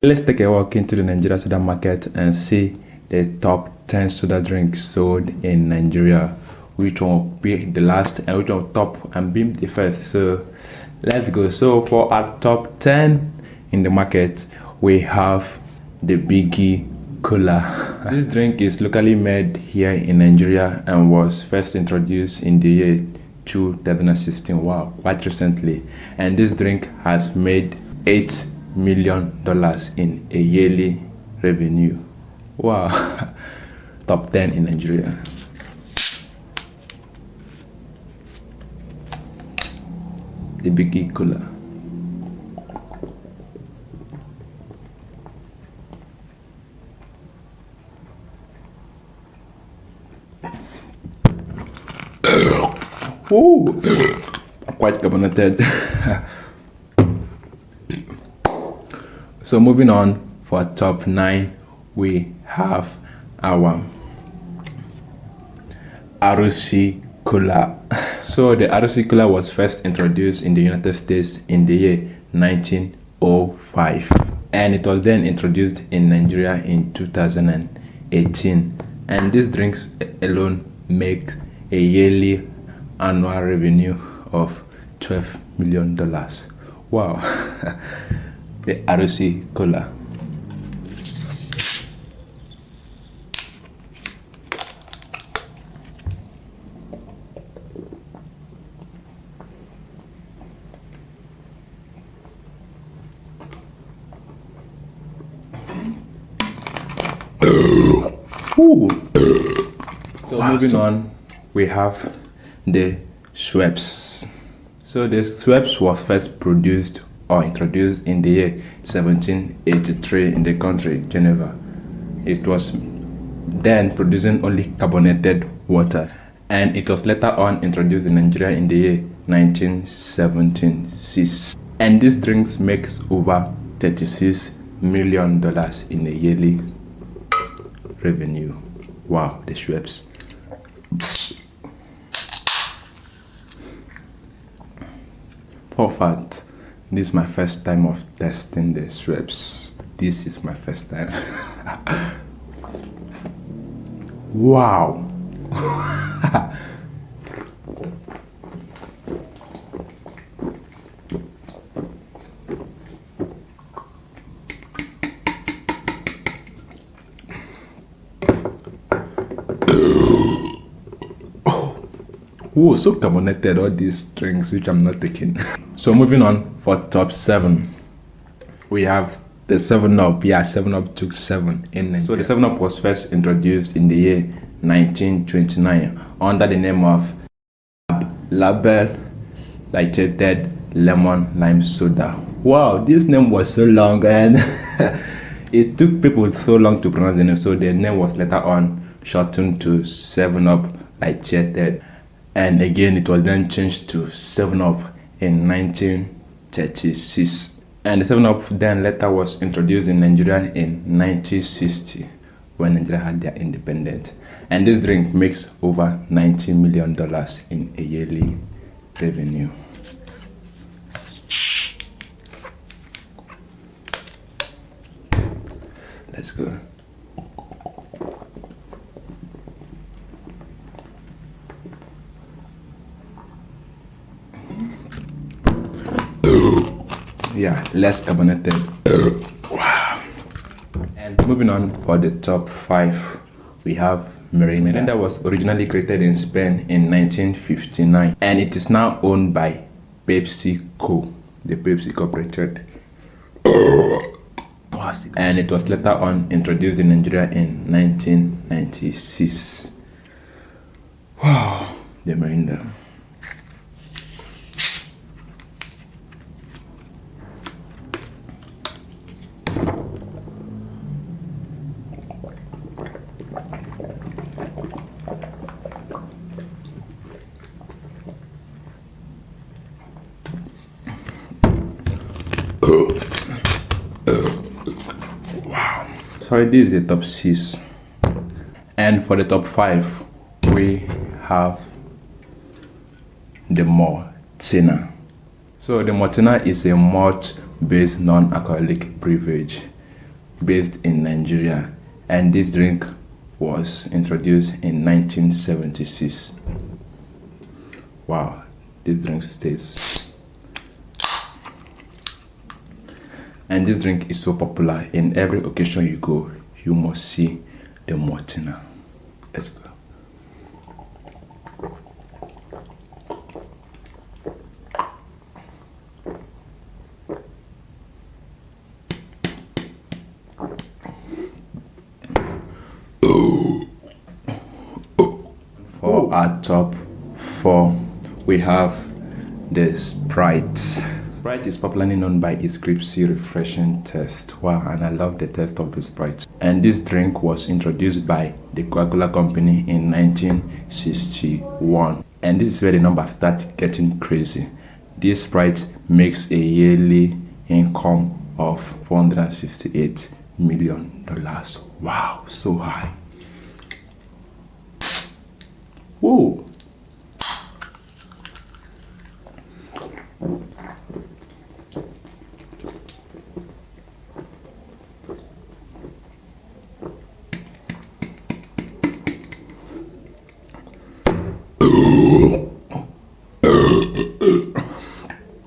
Let's take a walk into the Nigeria soda market and see the top 10 soda drinks sold in Nigeria. Which one will be the last and which one will top and be the first. So let's go. So for our top 10 in the market, we have the Biggie Cola. This drink is locally made here in Nigeria and was first introduced in the year 2016. Wow, quite recently. And this drink has made $8 million in a yearly revenue. Wow. Top 10 in Nigeria. The Biggie Cola. Ooh, quite carbonated. So moving on, for top 9, we have our RC Cola. So the RC Cola was first introduced in the United States in the year 1905, and it was then introduced in Nigeria in 2018. And these drinks alone make a yearly annual revenue of $12 million. Wow. The RC Cola. Ooh. So wow, moving on, we have the Schweppes. So the Schweppes was first produced or introduced in the year 1783 in the country Geneva. It was then producing only carbonated water, and it was later on introduced in Nigeria in the year 1976. And these drinks makes over $36 million in a yearly revenue. Wow, the Schweppes. For fact, this is my first time of testing the Schweppes. This is my first time. Wow. Oh, so carbonated, all these drinks which I'm not taking. So moving on, for top 7, we have the 7-Up. Yeah, 7-Up took 7 in Nigeria. So the 7-Up was first introduced in the year 1929 under the name of Label Lighted Lemon Lime Soda. Wow, this name was so long, and it took people so long to pronounce the name, so the name was later on shortened to 7-Up Lighted. And again, it was then changed to 7-Up in 1936. And the 7-Up then later was introduced in Nigeria in 1960 when Nigeria had their independence. And this drink makes over $90 million in a yearly revenue. Let's go. Yeah, less carbonated. Wow. And moving on, for the top 5, we have Mirinda. Mirinda was originally created in Spain in 1959, and it is now owned by PepsiCo, the Pepsi Corporation. And it was later on introduced in Nigeria in 1996. Wow, the Mirinda. Wow. Sorry, this is the top 6. And for the top 5, we have the Maltina. So the Maltina is a malt-based non-alcoholic beverage. based in Nigeria, and this drink was introduced in 1976. Wow, this drink stays. And this drink is so popular. In every occasion you go, you must see the Maltina. Let's go. For our top 4, we have the Sprite. Sprite is popularly known by its crispy, refreshing taste. Wow, and I love the taste of the Sprite. And this drink was introduced by the Coca-Cola company in 1961. And this is where the numbers start getting crazy. This Sprite makes a yearly income of $468 million. Wow, so high. Whoa.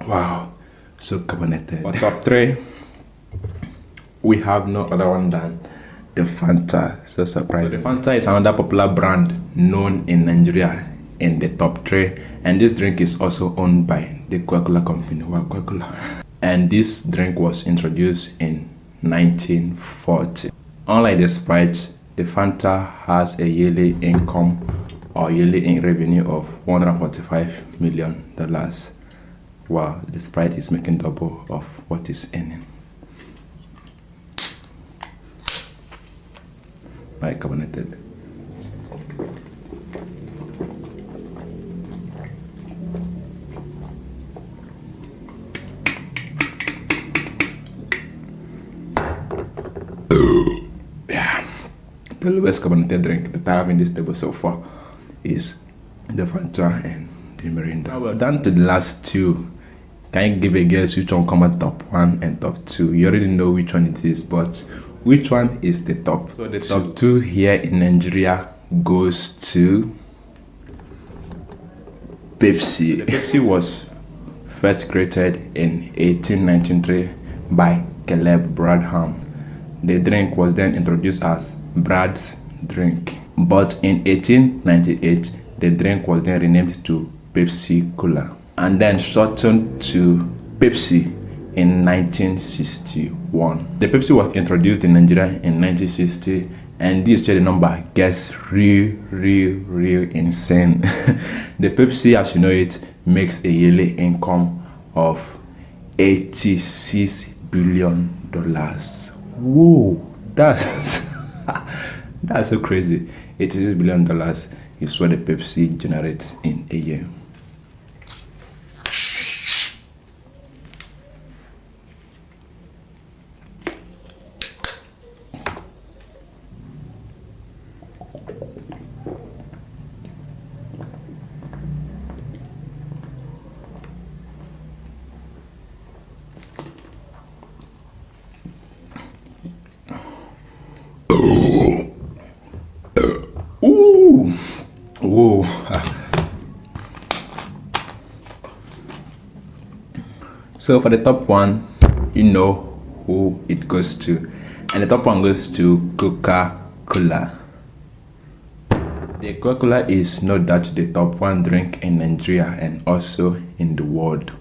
Wow, so carbonated. For top 3, we have no other one than the Fanta. So surprising. So the Fanta is another popular brand known in Nigeria in the top 3, and this drink is also owned by the Coca-Cola company. Wow, Coca-Cola. And this drink was introduced in 1940. Unlike the Sprite, the Fanta has a yearly income or yearly revenue of $145 million. Wow, the Sprite is making double of what is earning. Carbonated. Yeah, the lowest carbonated drink that I have in this table so far is the Fanta and the Mirinda. Now we're down to the last 2. Can you give a guess which one come at top 1 and top 2? You already know which one it is, but which one is the top? So the top 2 here in Nigeria goes to Pepsi. The Pepsi was first created in 1893 by Caleb Bradham. The drink was then introduced as Brad's drink. But in 1898, the drink was then renamed to Pepsi Cola, and then shortened to Pepsi in 1961. The Pepsi was introduced in Nigeria in 1960, and this year the number gets real insane. The Pepsi, as you know it, makes a yearly income of $86 billion. Whoa, that's that's so crazy. $86 billion is what the Pepsi generates in a year. Ooh, whoa. So for the top 1, you know who it goes to, and the top 1 goes to Coca-Cola. The Coca-Cola is no doubt the top 1 drink in Nigeria and also in the world,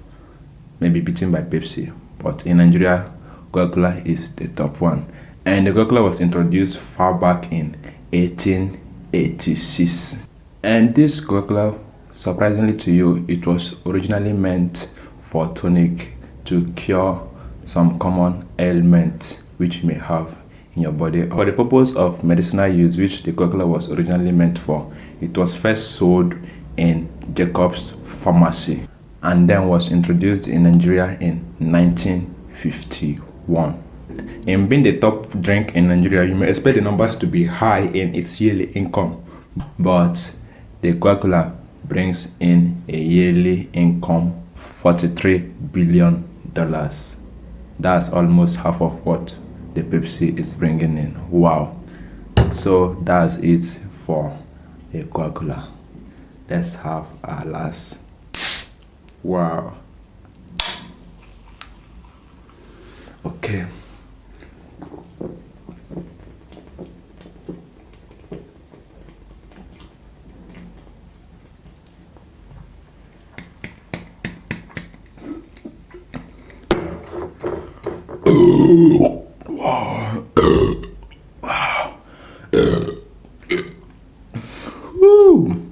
maybe beaten by Pepsi, but in Nigeria, Coca-Cola is the top 1. And the Coca-Cola was introduced far back in 1886. And this Coca-Cola, surprisingly to you, it was originally meant for tonic to cure some common ailments which you may have in your body. For the purpose of medicinal use, which the Coca-Cola was originally meant for, it was first sold in Jacob's Pharmacy and then was introduced in Nigeria in 1951. In being the top drink in Nigeria, you may expect the numbers to be high in its yearly income, but the Coca-Cola brings in a yearly income $43 billion. That's almost half of what the Pepsi is bringing in. Wow. So that's it for a Coca-Cola. Let's have our last. Wow. Okay. Wow. Woo.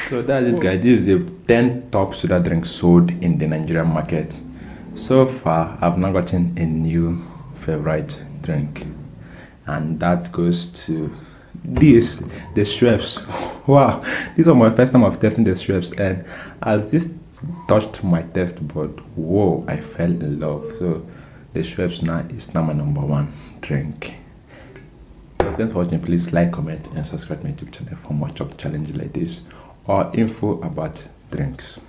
So that's it, guys. This is the 10 top soda drinks sold in the Nigerian market. So far, I've now gotten a new favorite drink, and that goes to this, the Schweppes. Wow, this was my first time of testing the Schweppes, and as this touched my taste bud, whoa, I fell in love. So the Schweppes now is now my number one drink. So thanks for watching. Please like, comment, and subscribe to my YouTube channel for more chocolate challenges like this or info about drinks.